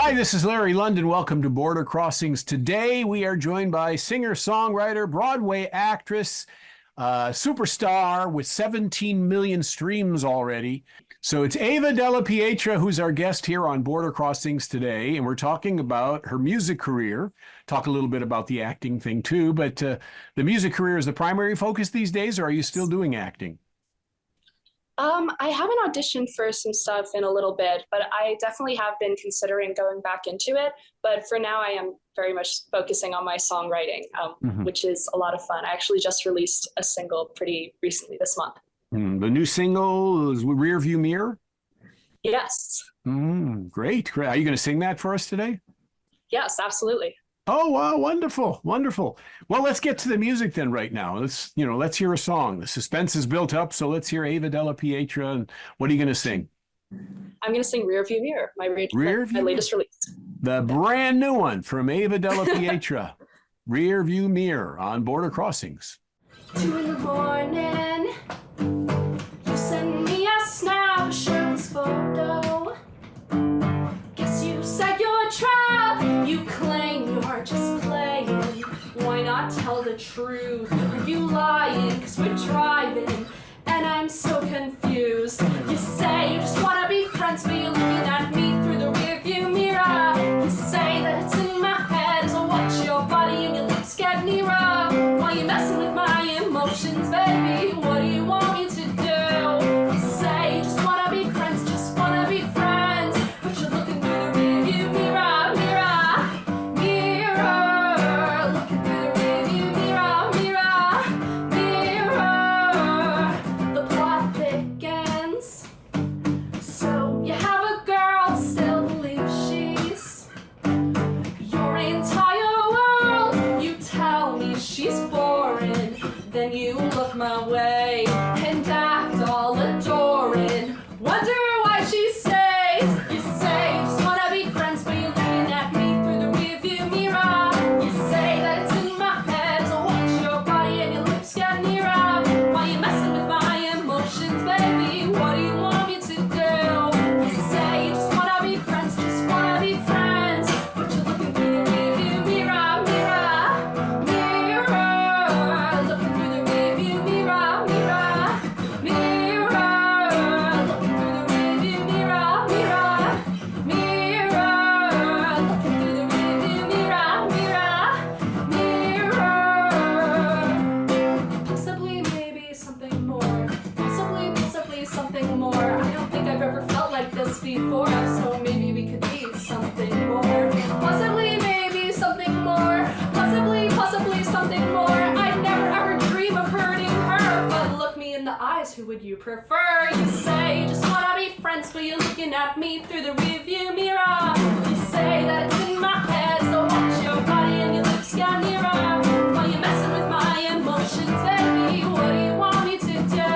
Hi, this is Larry London. Welcome to Border Crossings. Today we are joined by singer-songwriter, Broadway actress, superstar with 17 million streams already. So it's Ava Della Pietra who's our guest here on Border Crossings today, and we're talking about her music career. Talk a little bit about the acting thing too, but the music career is the primary focus these days, or are you still doing acting? I haven't auditioned for some stuff in a little bit, but I definitely have been considering going back into it. But for now, I am very much focusing on my songwriting, Mhm. which is a lot of fun. I actually just released a single pretty recently this month. The new single is Rear View Mirror. Yes, Great, great. Are you going to sing that for us today? yes, absolutely. Oh, wow, wonderful, wonderful. Well, let's get to the music then right now. Let's hear a song. The suspense is built up, so let's hear Ava Della Pietra. And what are you going to sing? I'm going to sing Rear View Mirror, Rear my View Mirror. latest release. The brand new one from Ava Della Pietra. Rear View Mirror on Border Crossings. 2 in the morning, you send me a snap, a shirtless photo. Guess you said you're trapped, you claim you're just playing. Why not tell the truth? Are you lying? Cause we're driving and I'm so confused. You say you just wanna be friends, but you're looking at me through the rearview mirror. You say that it's in my head as I watch your body and your lips get nearer. Why you messing with my emotions, baby? What do you want me to do? You say you just wanna be friends, just wanna be friends, but you're looking through the rearview mirror, mirror, mirror. Looking through the rearview mirror, mirror, mirror. The plot thickens. So you have a girl, still believe she's your entire world. You tell me she's boring, then you look my way and act all adoring. Wonder why she stays. You say you just wanna be friends, but you're looking at me through the rearview mirror. You say that it's in my head, so watch your body and your lips get nearer. Why you messing with my emotions, baby? What do you want me to do? You say you just wanna be friends, just wanna be friends, but you're looking through the rearview mirror, mirror, mirror. Looking through the rearview mirror, mirror, mirror. Looking through the rearview mirror, mirror, mirror. Looking through the rearview mirror, mirror, mirror. Possibly, maybe something more. Possibly something more. I don't think I've ever felt like this before, so maybe we could be something more. Possibly, maybe something more. Possibly something more. I'd never ever dream of hurting her, but look me in the eyes, who would you prefer? You say you just wanna be friends, but you're looking at me through the rearview mirror. You say that it's in my head, so watch your body and your lips get nearer. While you're messing with my emotions, baby, what do you want me to do?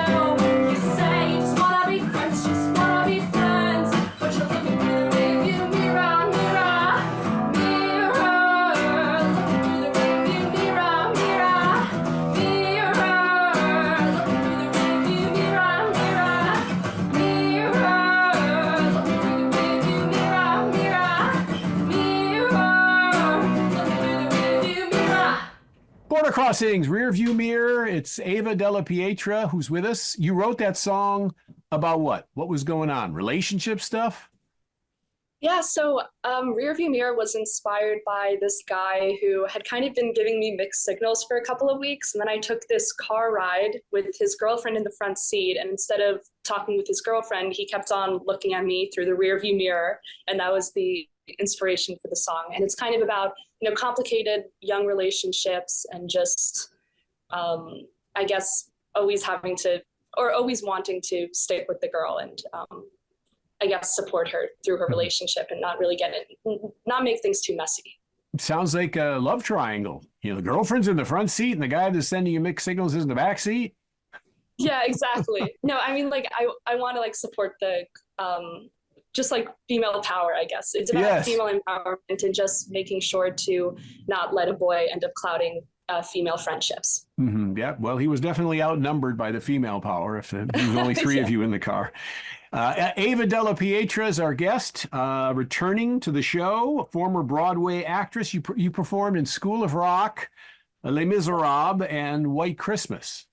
You say you just wanna be friends, just wanna be friends, but you're looking through the rearview mirror, mirror, mirror. Looking through the rearview mirror, mirror, mirror. Looking through the rearview mirror, mirror, mirror. Looking through the rearview mirror, mirror, mirror. Looking through the rearview mirror. Border Crossings, Rear View Mirror. It's Ava Della Pietra who's with us. You wrote that song about what? What was going on? Relationship stuff? Yeah, so Rearview Mirror was inspired by this guy who had kind of been giving me mixed signals for a couple of weeks. And then I took this car ride with his girlfriend in the front seat. And instead of talking with his girlfriend, he kept on looking at me through the rearview mirror. And that was the inspiration for the song. And it's kind of about, complicated young relationships and just, I guess, always having to, or always wanting to stick with the girl and I guess support her through her relationship and not really not make things too messy. It sounds like a love triangle. The girlfriend's in the front seat and the guy that's sending you mixed signals is in the back seat. Yeah, exactly. No, I mean, like, I want to like support the just like female power, I guess. It's about Yes. female empowerment and just making sure to not let a boy end up clouding female friendships. Yeah, well, he was definitely outnumbered by the female power if there was only three of you in the car. Ava Della Pietra is our guest, returning to the show, a former Broadway actress. You performed in School of Rock, Les Miserables, and White Christmas.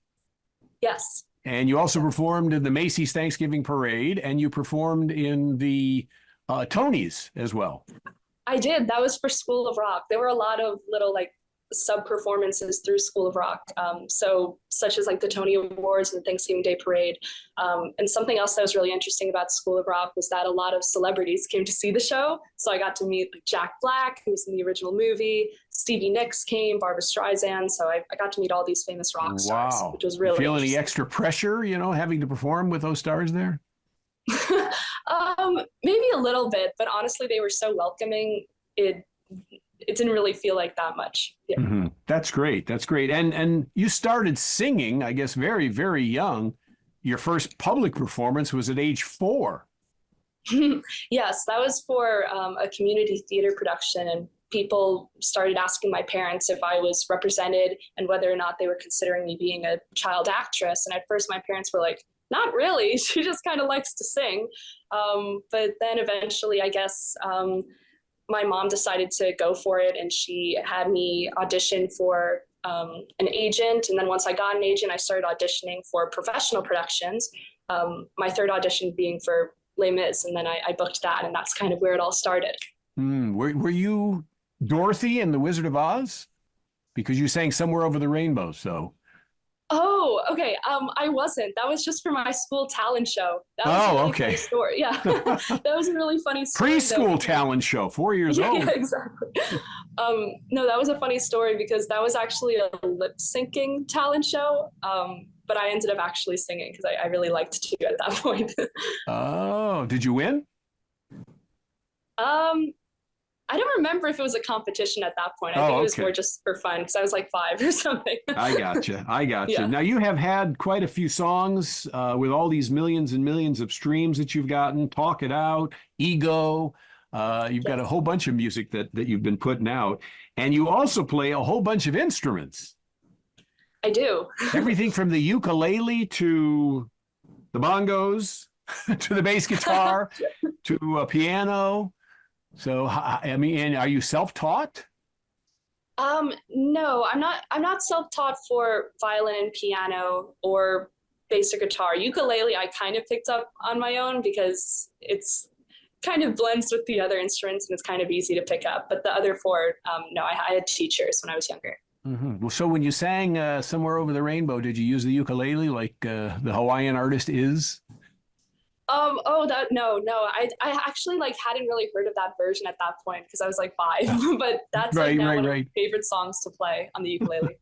Yes. And you also performed in the Macy's Thanksgiving Parade, and you performed in the Tonys as well. I did. That was for School of Rock. There were a lot of little like sub performances through School of Rock. So such as like the Tony Awards and the Thanksgiving Day Parade. And something else that was really interesting about School of Rock was that a lot of celebrities came to see the show. So I got to meet like Jack Black, who was in the original movie. Stevie Nicks came, Barbra Streisand. So I got to meet all these famous rock stars, which was really Feel any extra pressure, having to perform with those stars there? Maybe a little bit, but honestly, they were so welcoming. It didn't really feel like that much. Yeah. That's great. That's great. And you started singing, I guess, very, very young. Your first public performance was at age 4. Yes, that was for a community theater production, and people started asking my parents if I was represented and whether or not they were considering me being a child actress. And at first my parents were like, not really, she just kind of likes to sing. But then eventually, I guess, my mom decided to go for it, and she had me audition for an agent. And then once I got an agent, I started auditioning for professional productions. My third audition being for Les Mis, and then I booked that, and that's kind of where it all started. Were you Dorothy in The Wizard of Oz? Because you sang Somewhere Over the Rainbow, so. Oh, okay. I wasn't. That was just for my school talent show. That was a really funny story. Yeah, that was a really funny story. Preschool talent show, 4 years old. Yeah, exactly. No, that was a funny story because that was actually a lip syncing talent show. But I ended up actually singing because I really liked to at that point. Oh, did you win? I don't remember if it was a competition at that point. I think it was more just for fun because I was like 5 or something. I gotcha. Yeah. Now, you have had quite a few songs with all these millions and millions of streams that you've gotten. Talk It Out, Ego. You've got a whole bunch of music that you've been putting out. And you also play a whole bunch of instruments. I do. Everything from the ukulele to the bongos to the bass guitar to a piano. So, I mean, and are you self-taught? No, I'm not self-taught for violin and piano or basic guitar. Ukulele, I kind of picked up on my own because it's kind of blends with the other instruments and it's kind of easy to pick up. But the other 4, no, I had teachers when I was younger. Well, so when you sang Somewhere Over the Rainbow, did you use the ukulele like the Hawaiian artist is? No. I actually like hadn't really heard of that version at that point because I was like 5, but that's like now one of my favorite songs to play on the ukulele.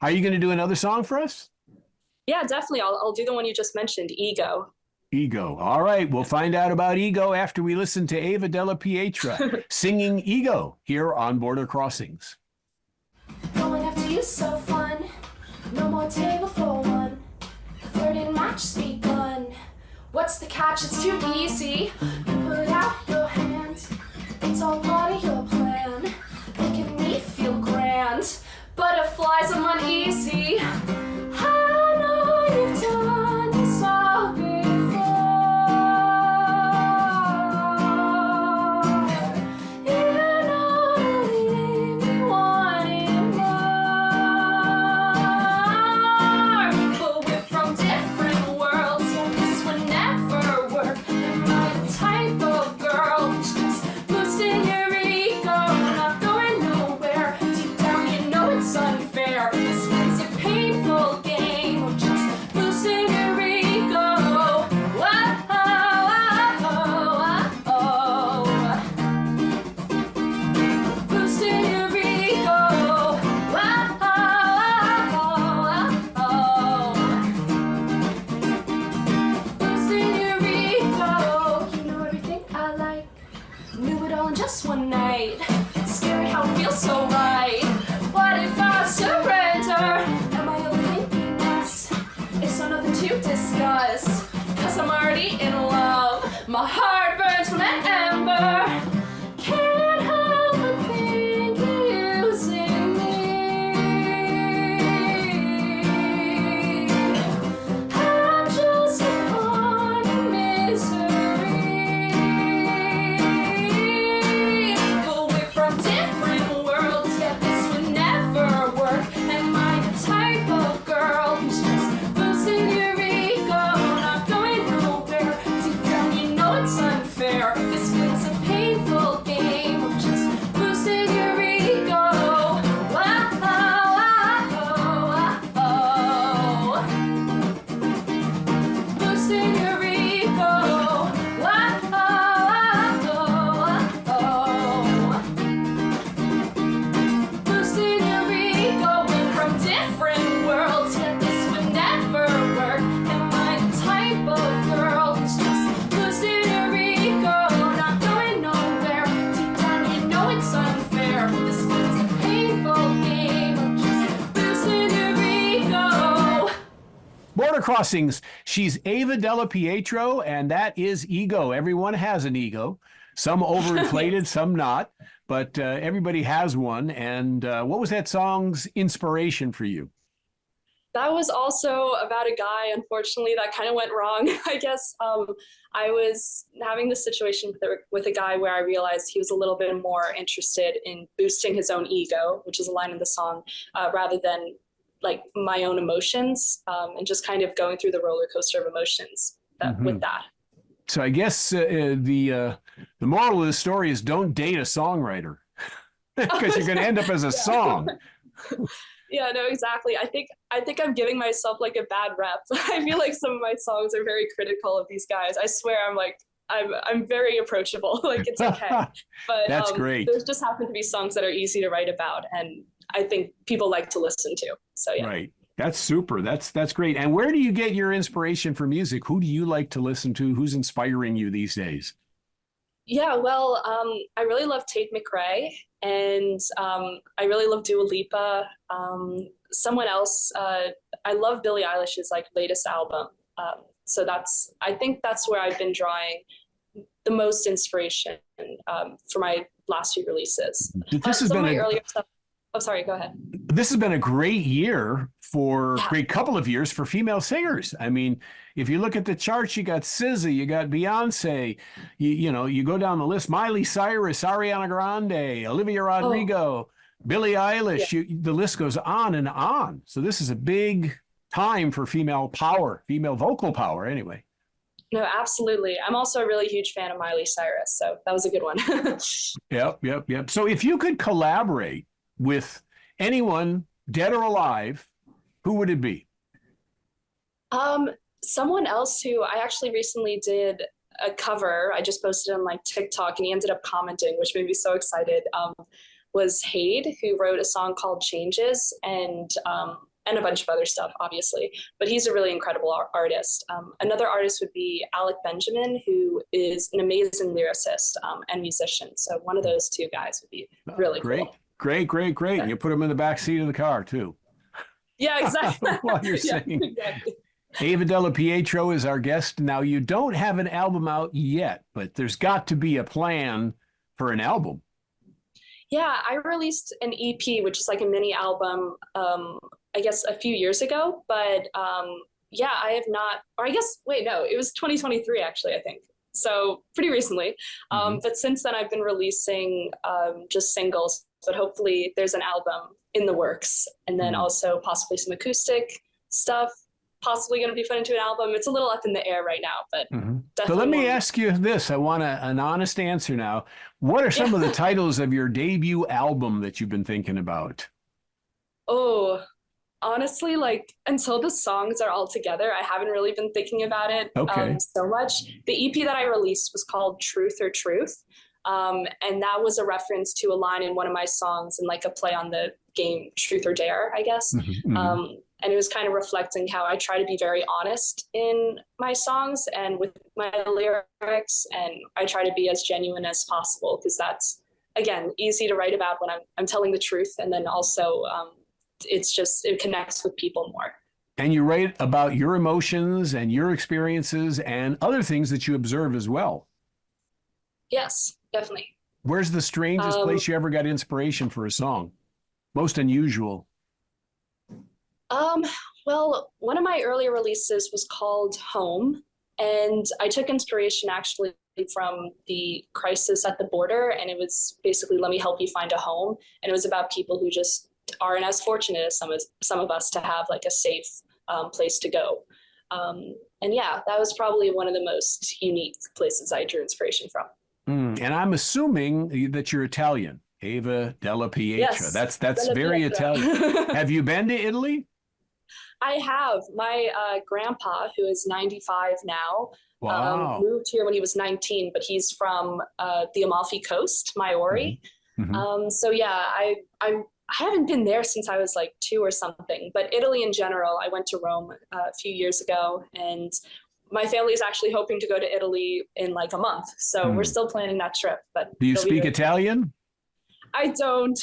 Are you going to do another song for us? Yeah, definitely. I'll do the one you just mentioned, Ego. Ego. All right. We'll find out about Ego after we listen to Ava Della Pietra singing Ego here on Border Crossings. Going after you so fun. No more table for one. The flirting match's begun. What's the catch? It's too easy. You put out your hand. It's all part of your plan. Making me feel grand. Butterflies, I'm uneasy. I know you've done this all before. You know you leave me wanting more. But we're from different worlds, and this would never work. I'm not the type of girl who's just boosting your ego. Not going nowhere. Deep down, you know it's unfair. This is a painful game of just boosting your ego. Boosting your ego. Boosting your ego. You know everything I like. Knew it all in just one night. Scary how it feels so right. What if I surrender? Am I overthinking this? It's not nothing to discuss. Cause I'm already in love. My heart burns from an ember. Can't help but think you're using me. Crossings. She's Ava Della Pietro, and that is ego. Everyone has an ego. Some overinflated, some not, but everybody has one. And what was that song's inspiration for you? That was also about a guy, unfortunately, that kind of went wrong. I guess I was having this situation with a guy where I realized he was a little bit more interested in boosting his own ego, which is a line in the song, rather than like my own emotions, and just kind of going through the roller coaster of emotions with that. So I guess the moral of the story is don't date a songwriter because you're going to end up as a song. Yeah, no, exactly. I think I'm giving myself like a bad rep. I feel like some of my songs are very critical of these guys. I swear I'm very approachable. Like it's okay. But that's great. There's just happen to be songs that are easy to write about and I think people like to listen to. So yeah. Right. That's super. That's great. And where do you get your inspiration for music? Who do you like to listen to? Who's inspiring you these days? Yeah, well, I really love Tate McRae, and I really love Dua Lipa. Someone else, I love Billie Eilish's like latest album. So I think that's where I've been drawing the most inspiration for my last few releases. This has been my earlier stuff. Oh, sorry, go ahead. This has been a great year great couple of years for female singers. I mean, if you look at the charts, you got SZA, you got Beyonce, you go down the list, Miley Cyrus, Ariana Grande, Olivia Rodrigo, Billie Eilish, the list goes on and on. So this is a big time for female power, female vocal power anyway. No, absolutely. I'm also a really huge fan of Miley Cyrus, so that was a good one. Yep. So if you could collaborate with anyone, dead or alive, who would it be? Someone else who I actually recently did a cover. I just posted on like TikTok, and he ended up commenting, which made me so excited. Was Hade, who wrote a song called Changes, and a bunch of other stuff, obviously. But he's a really incredible artist. Another artist would be Alec Benjamin, who is an amazing lyricist and musician. So one of those two guys would be really cool. Great. Yeah. You put them in the back seat of the car too. Yeah, exactly. While you're singing. Exactly. Ava Della Pietro is our guest. Now, you don't have an album out yet, but there's got to be a plan for an album. Yeah, I released an EP, which is like a mini album, I guess a few years ago. But yeah, I have not, or I guess, wait, no, it was 2023, actually, I think. So pretty recently. But since then, I've been releasing just singles, but hopefully there's an album in the works. And then also possibly some acoustic stuff, possibly going to be put into an album. It's a little up in the air right now, but So let me ask you this. I want an honest answer now. What are some of the titles of your debut album that you've been thinking about? Oh, honestly, like until the songs are all together, I haven't really been thinking about it so much. The EP that I released was called Truth or Truth. And that was a reference to a line in one of my songs and like a play on the game Truth or Dare, I guess. And it was kind of reflecting how I try to be very honest in my songs and with my lyrics, and I try to be as genuine as possible because that's, again, easy to write about when I'm telling the truth, and then also it connects with people more. And you write about your emotions and your experiences and other things that you observe as well. Yes, definitely. Where's the strangest place you ever got inspiration for a song? Most unusual? Well, one of my earlier releases was called Home, and I took inspiration actually from the crisis at the border, and it was basically, let me help you find a home. And it was about people who just aren't as fortunate as some of us to have like a safe place to go. And yeah, that was probably one of the most unique places I drew inspiration from. And I'm assuming that you're Italian, Ava Della Pietro. Yes, that's Della very Pietra. Italian. Have you been to Italy? I have. My grandpa, who is 95 now, Wow. moved here when he was 19, but he's from the Amalfi Coast, Maori. So yeah, I haven't been there since I was like 2 or something, but Italy in general, I went to Rome a few years ago, and my family is actually hoping to go to Italy in like a month. So we're still planning that trip. But Do you speak Italian? I don't.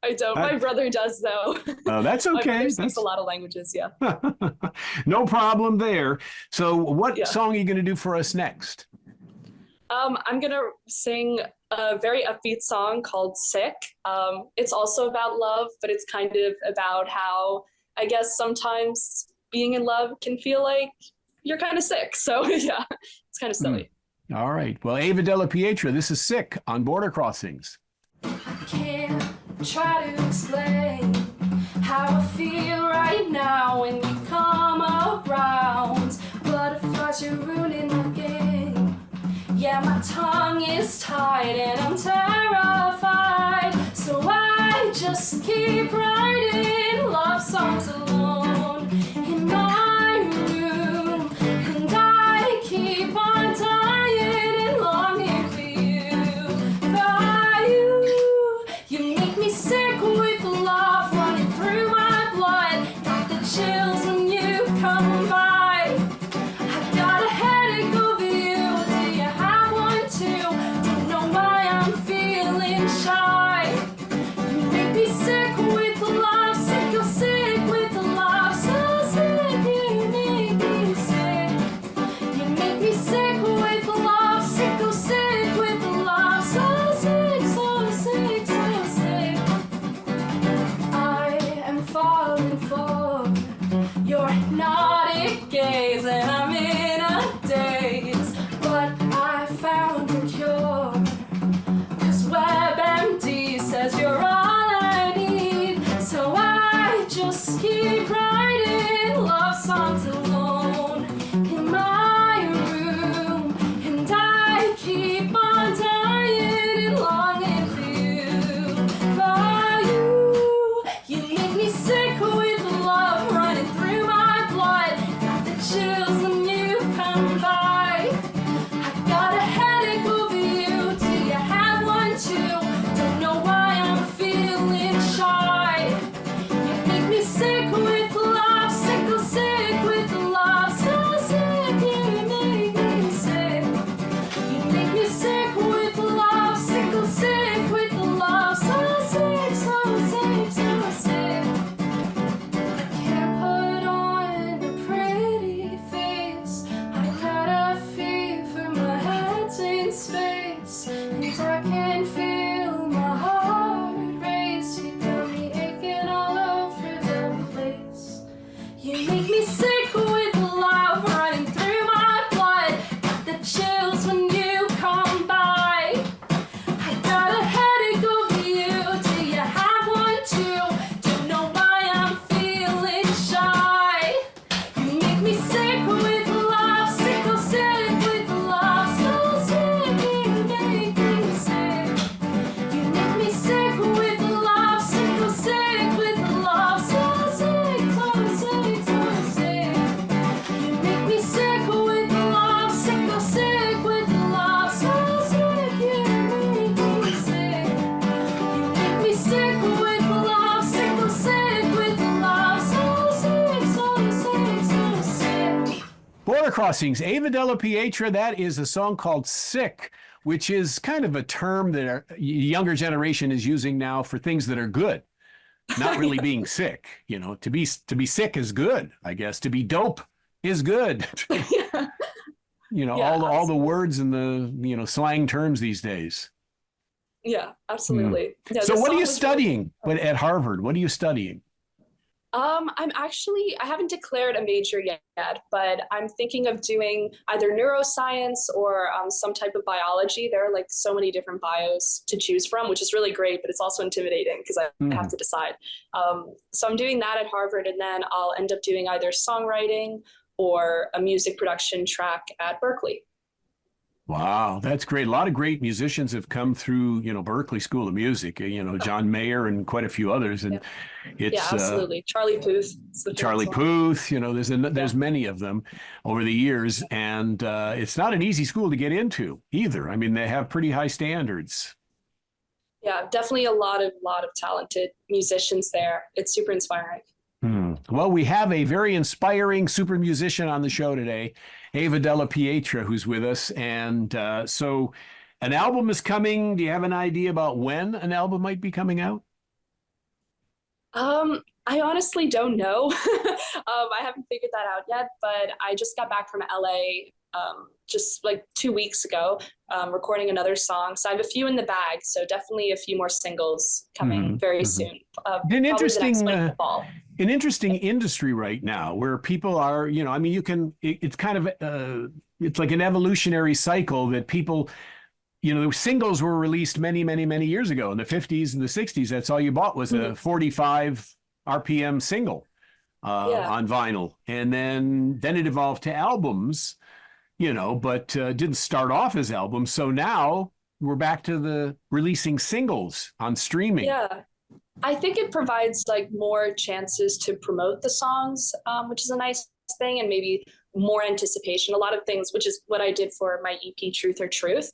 I don't. My brother does, though. That's My okay. brother speaks a lot of languages. Yeah. No problem there. So, what song are you going to do for us next? I'm gonna sing a very upbeat song called "Sick." It's also about love, but it's kind of about how I guess sometimes being in love can feel like you're kind of sick. So yeah, it's kind of silly. All right. Well, Ava Della Pietra, this is Sick on Border Crossings. I can't try to explain how I feel right now when you come around. Butterflies, you're ruining my game. Yeah, my tongue is tied and I'm terrified. So I just keep writing love songs alone in my room. And I keep on dying and longing for you. You make me sick with love running through my blood. Got the chills when you come by. I got a headache over you. Do you have one too? Don't know why I'm feeling shy. You make me sick with love, sick, you're sick with love, so sick, you make me sick. You make me sick with love, sick, you're sick with love, so sick, so sick, so sick. I am falling for your hypnotic gaze, and I'm in a daze, but I found a cure. 'Cause WebMD says you're all I need, so I just keep writing love songs alone in my room, and I keep on dying and longing for you, for you. You make me sick with love running through my blood. Got the chills when you come by. I got a headache over you. Do you have one too? Don't know why I'm feeling shy. You make me sick with love, sick, oh, sick with love, so sick. You make me sick. You make me sick with love, sick, oh, sick with love, so sick, so sick, so sick. I can't put on a pretty face. I got a fever, my head's in space, and I can feel my heart race. You got me aching all over the place. You make me sick with love running through my blood. Got the chills when you come by. I got a headache over you. Do you have one too? Don't know why I'm feeling shy. You make me sick with love, sick, oh, sick with love, so sick. You make me sick. You make me sick with love, sick, oh, sick with love, so sick, so sick, so sick. You make me sick with love, sick, oh, sick with love, so sick. You make me sick. You make me sick with love, sick, oh, sick with love, so sick, so sick, so sick. Border Crossings, Ava Della Pietra, that is a song called Sick, which is kind of a term that our younger generation is using now for things that are good. Not really being sick, you know, to be sick is good, I guess. To be dope is good. Yeah. You know, Yeah, all the words and the, slang terms these days. Yeah, absolutely. Yeah, So this what are song you was studying at Harvard? What are you studying? I haven't declared a major yet, but I'm thinking of doing either neuroscience or some type of biology. There are like so many different bios to choose from, which is really great, but it's also intimidating because I have to decide. So I'm doing that at Harvard, and then I'll end up doing either songwriting or a music production track at Berkeley. Wow, that's great. A lot of great musicians have come through, Berkeley School of Music, John Mayer and quite a few others. And it's Yeah, absolutely. Charlie Puth. Charlie Puth, there's many of them over the years. And it's not an easy school to get into either. I mean, they have pretty high standards. Yeah, definitely a lot of talented musicians there. It's super inspiring. Well, we have a very inspiring super musician on the show today, Ava Della Pietra, who's with us. And so an album is coming. Do you have an idea about when an album might be coming out? I honestly don't know. I haven't figured that out yet, but I just got back from LA just like 2 weeks ago, recording another song. So I have a few in the bag. So definitely a few more singles coming very soon. An Probably the next one in the fall. an interesting industry right now where people are, I mean, it's kind of, it's like an evolutionary cycle that people, the singles were released many, many, many years ago in the 50s and the 60s. That's all you bought was a 45 RPM single on vinyl. And then it evolved to albums, but didn't start off as albums. So now we're back to the releasing singles on streaming. Yeah. I think it provides like more chances to promote the songs, which is a nice thing, and maybe more anticipation. A lot of things, which is what I did for my EP Truth or Truth,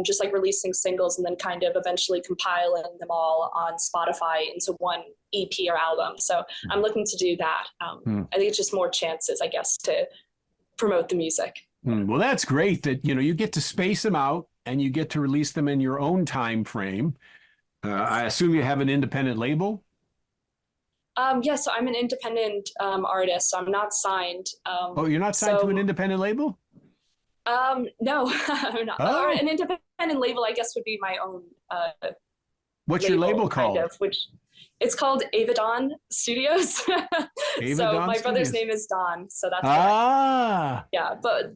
just like releasing singles and then kind of eventually compiling them all on Spotify into one EP or album. So I'm looking to do that. I think it's just more chances, I guess, to promote the music. Well, that's great that, you get to space them out and you get to release them in your own time frame. I assume you have an independent label? Yeah, so I'm an independent artist, so I'm not signed. Oh, you're not signed to an independent label? No, I'm not. Oh. Or an independent label, I guess, would be my own. What's your label called? Which it's called Avadon Studios. So my brother's name is Don, so that's yeah. But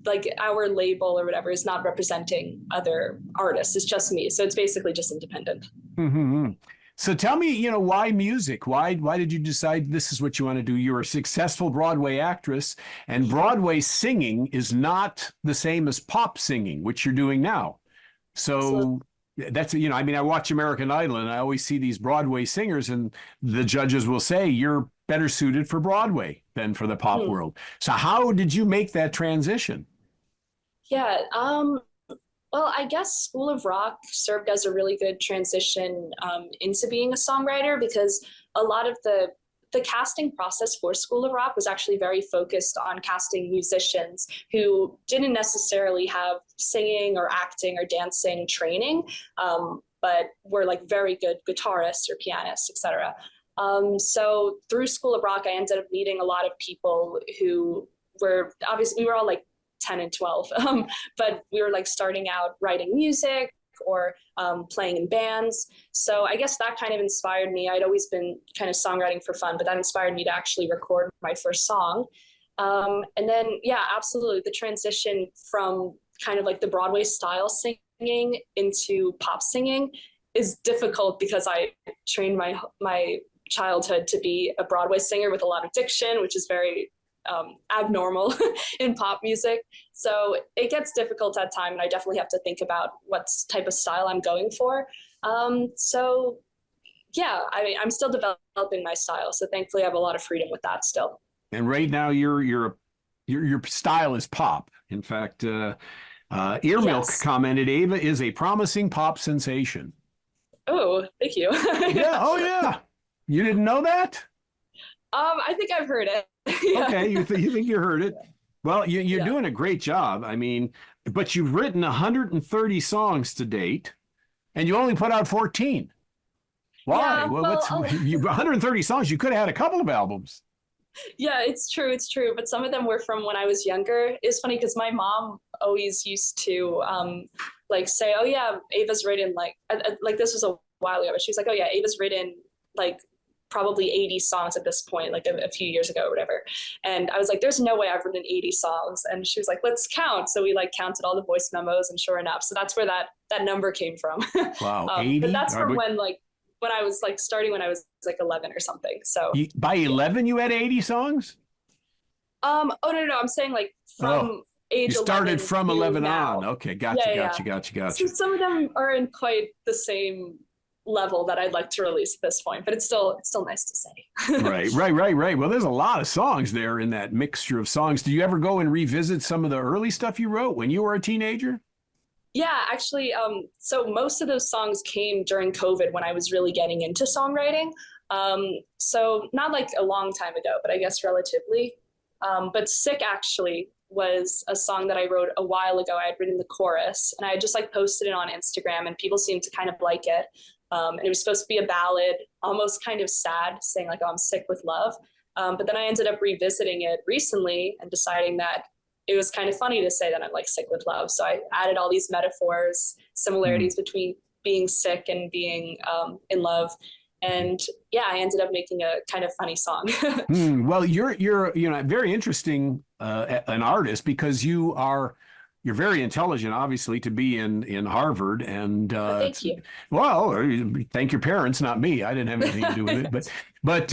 like our label or whatever is not representing other artists. It's just me, so it's basically just independent. So tell me, why music? Why did you decide this is what you want to do? You're a successful Broadway actress, and Broadway singing is not the same as pop singing, which you're doing now. So that's, I mean, I watch American Idol and I always see these Broadway singers and the judges will say you're better suited for Broadway than for the pop world. So how did you make that transition? Yeah, well, I guess School of Rock served as a really good transition into being a songwriter, because a lot of the casting process for School of Rock was actually very focused on casting musicians who didn't necessarily have singing or acting or dancing training, but were like very good guitarists or pianists, etc. So through School of Rock, I ended up meeting a lot of people who were, obviously, we were all like 10 and 12, but we were like starting out writing music or playing in bands. So I guess that kind of inspired me. I'd always been kind of songwriting for fun, but that inspired me to actually record my first song. And then, yeah, absolutely. The transition from kind of like the Broadway style singing into pop singing is difficult because I trained my childhood to be a Broadway singer with a lot of diction, which is very abnormal in pop music. So it gets difficult at time, and I definitely have to think about what type of style I'm going for. So yeah, I'm still developing my style. So thankfully I have a lot of freedom with that still. And right now your style is pop. In fact, Earmilk commented, Ava is a promising pop sensation. Oh, thank you. Yeah. Oh yeah. You didn't know that? I think I've heard it. Yeah. Okay, you think you heard it? Well, you're doing a great job. I mean, but you've written 130 songs to date, and you only put out 14. Why? Yeah, well, 130 songs. You could have had a couple of albums. Yeah, it's true. It's true. But some of them were from when I was younger. It's funny because my mom always used to like say, "Oh yeah, Ava's written like this was a while ago." But she was like, "Oh yeah, Ava's written like probably 80 songs at this point, like a few years ago or whatever." And I was like, there's no way I've written 80 songs. And she was like, let's count. So we like counted all the voice memos, and sure enough. So that's where that number came from. Wow. 80? But that's from when I was like starting when I was like 11 or something. So by 11, you had 80 songs? Oh, no. I'm saying like from age 11. You started from 11 now. On. Okay. Gotcha. So some of them are in quite the same level that I'd like to release at this point, but it's still nice to say. Right. Well, there's a lot of songs there in that mixture of songs. Do you ever go and revisit some of the early stuff you wrote when you were a teenager? Yeah, actually, so most of those songs came during COVID when I was really getting into songwriting. So not like a long time ago, but I guess relatively. But Sick actually was a song that I wrote a while ago. I had written the chorus and I had just like posted it on Instagram and people seemed to kind of like it. And it was supposed to be a ballad, almost kind of sad, saying like, oh, I'm sick with love. But then I ended up revisiting it recently and deciding that it was kind of funny to say that I'm like sick with love. So I added all these metaphors, similarities between being sick and being in love. And yeah, I ended up making a kind of funny song. Well, you're very interesting an artist because you're very intelligent, obviously, to be in Harvard. And Thank you. well, thank your parents, not me. I didn't have anything to do with it. But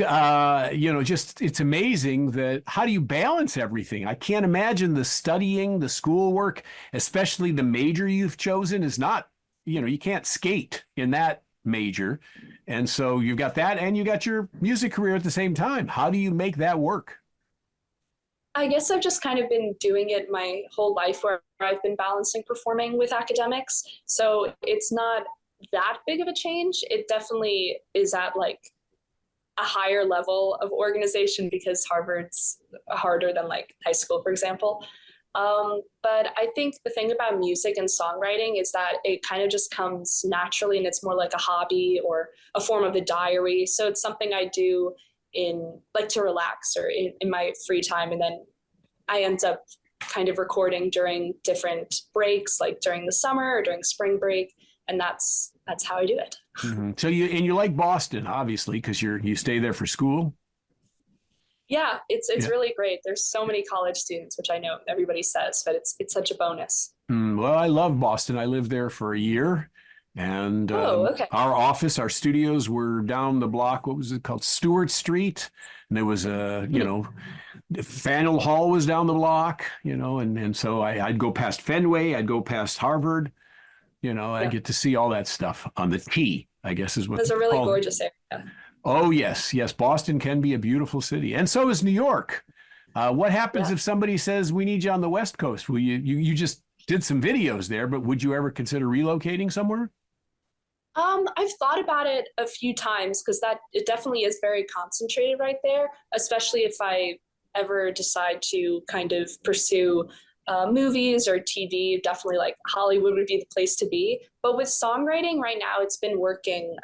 just it's amazing that how do you balance everything? I can't imagine the studying, the schoolwork, especially the major you've chosen is not, you can't skate in that major. And so you've got that and you got your music career at the same time. How do you make that work? I guess I've just kind of been doing it my whole life where I've been balancing performing with academics. So it's not that big of a change. It definitely is at like a higher level of organization because Harvard's harder than like high school, for example. But I think the thing about music and songwriting is that it kind of just comes naturally and it's more like a hobby or a form of a diary. So it's something I do in like to relax or in my free time. And then I end up kind of recording during different breaks, like during the summer or during spring break. And that's how I do it. Mm-hmm. So you like Boston, obviously, because you stay there for school. Yeah, it's really great. There's so many college students, which I know everybody says, but it's such a bonus. Well, I love Boston. I lived there for a year. And okay. our studios were down the block. What was it called? Stewart Street. And there was Faneuil Hall was down the block, and so I'd go past Fenway, I'd go past Harvard, I get to see all that stuff on the T, I guess is what it's a really gorgeous area. Oh, yes. Yes. Boston can be a beautiful city. And so is New York. What happens if somebody says, we need you on the West Coast? Will you just did some videos there, but would you ever consider relocating somewhere? I've thought about it a few times because it definitely is very concentrated right there, especially if I ever decide to kind of pursue movies or TV. Definitely like Hollywood would be the place to be. But with songwriting right now, it's been working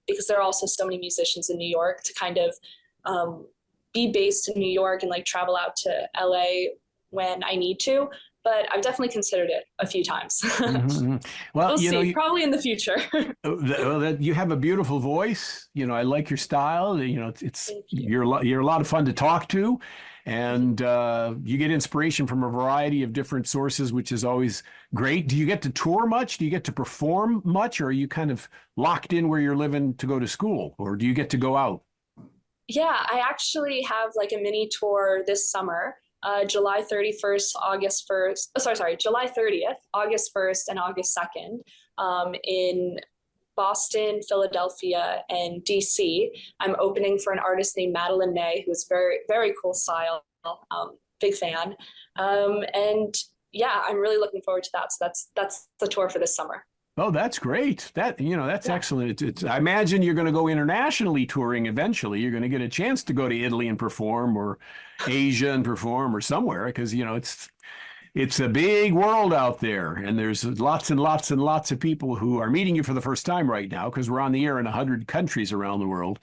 because there are also so many musicians in New York to kind of be based in New York and like travel out to LA when I need to. But I've definitely considered it a few times. Mm-hmm. Well, we'll see. Probably in the future. You have a beautiful voice. I like your style. You're a lot of fun to talk to, and you get inspiration from a variety of different sources, which is always great. Do you get to tour much? Do you get to perform much, or are you kind of locked in where you're living to go to school, or do you get to go out? Yeah, I actually have like a mini tour this summer. July 31st, August 1st, July 30th, August 1st, and August 2nd in Boston, Philadelphia, and DC. I'm opening for an artist named Madeline May, who is very, very cool style, big fan. And yeah, I'm really looking forward to that. So that's the tour for this summer. Oh, that's great. That's excellent. I imagine you're going to go internationally touring eventually. You're going to get a chance to go to Italy and perform, or Asia and perform, or somewhere, because it's a big world out there, and there's lots and lots and lots of people who are meeting you for the first time right now, because we're on the air in 100 countries around the world.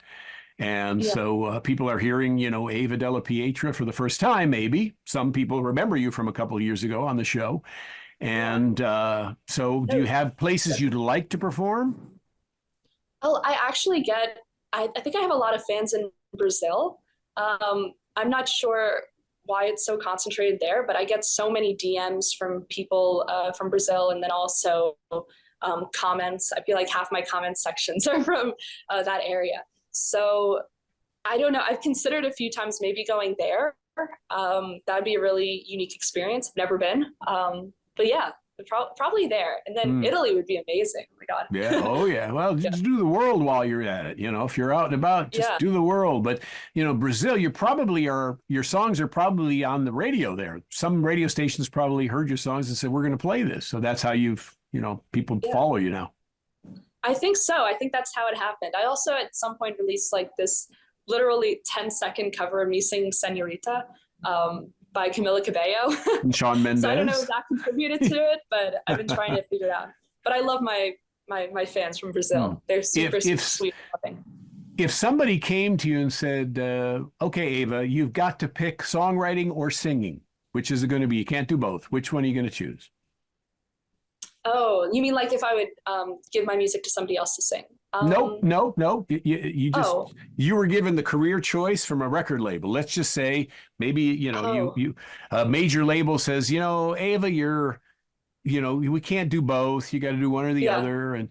And so people are hearing, Ava Della Pietra for the first time, maybe. Some people remember you from a couple of years ago on the show. And so do you have places you'd like to perform? Oh, I think I have a lot of fans in Brazil. I'm not sure why it's so concentrated there, but I get so many DMs from people from Brazil, and then also comments. I feel like half my comment sections are from that area. So I don't know. I've considered a few times maybe going there. That'd be a really unique experience. I've never been. But yeah, probably there. And then Italy would be amazing. Oh my God. Yeah. Oh yeah. Well, just do the world while you're at it. If you're out and about, just do the world. But, Brazil, your songs are probably on the radio there. Some radio stations probably heard your songs and said, we're going to play this. So that's how people follow you now. I think so. I think that's how it happened. I also at some point released like this literally 10-second cover of me singing Senorita. By Camila Cabello. And Shawn Mendes. So I don't know if that contributed to it, but I've been trying to figure it out. But I love my my fans from Brazil. They're super sweet and loving. If somebody came to you and said, okay, Ava, you've got to pick songwriting or singing, which is it going to be? You can't do both. Which one are you going to choose? Oh, you mean like if I would give my music to somebody else to sing? No. You were given the career choice from a record label. Let's just say maybe, you a major label says, Ava, we can't do both. You got to do one or the other. And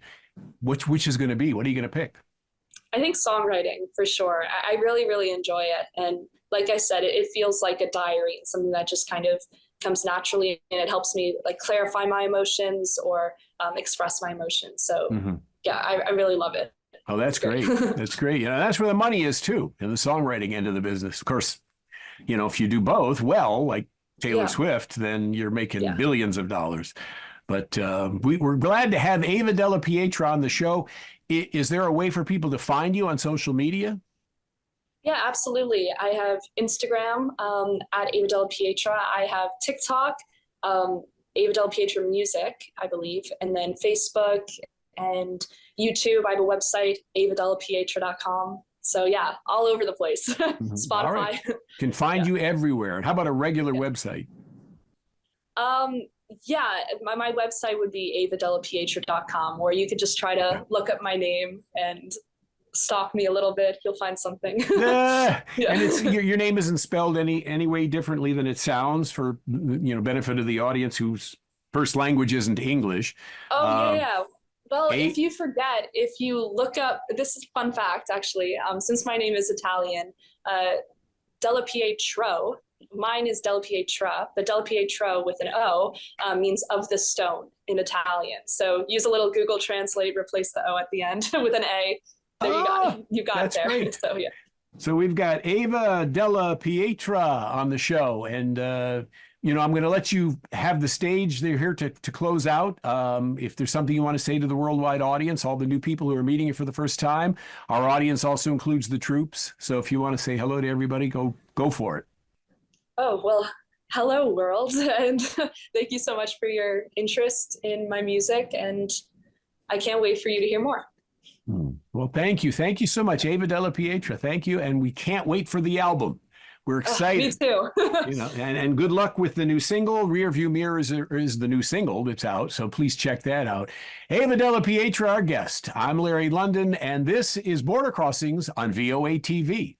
which is going to be? What are you going to pick? I think songwriting for sure. I really, really enjoy it. And like I said, it feels like a diary, something that just kind of comes naturally, and it helps me like clarify my emotions or express my emotions. So yeah, I really love it. Oh, that's great. That's great. That's where the money is too, in the songwriting end of the business. Of course, if you do both well, like Taylor Swift, then you're making billions of dollars. But we're glad to have Ava Della Pietra on the show. Is there a way for people to find you on social media? Yeah, absolutely. I have Instagram at Ava Della Pietra. I have TikTok, Ava Della Pietra Music, I believe, and then Facebook and YouTube. I have a website, avadelapietra.com. So yeah, all over the place. Spotify. All right. Can find you everywhere. And how about a regular website? Yeah, my website would be avadelapietra.com, or you could just try to look up my name and stalk me a little bit. You'll find something. And it's your name isn't spelled any way differently than it sounds, for benefit of the audience whose first language isn't English. Yeah. Well, if you forget, if you look up, this is a fun fact actually, since my name is Italian, Della Pietro, mine is Della Pietra, but Della Pietro with an O means of the stone in Italian. So use a little Google Translate, replace the O at the end with an A. There you go. You got it there. Great. So yeah. So we've got Ava Della Pietra on the show, and I'm going to let you have the stage. They're here to close out. If there's something you want to say to the worldwide audience, all the new people who are meeting you for the first time, our audience also includes the troops. So if you want to say hello to everybody, go for it. Oh, well, hello, world. And thank you so much for your interest in my music. And I can't wait for you to hear more. Well, thank you. Thank you so much, Ava Della Pietra. Thank you. And we can't wait for the album. We're excited. Me too. And good luck with the new single. Rearview Mirror is the new single that's out. So please check that out. Ava Della Pietra, our guest. I'm Larry London, and this is Border Crossings on VOA TV.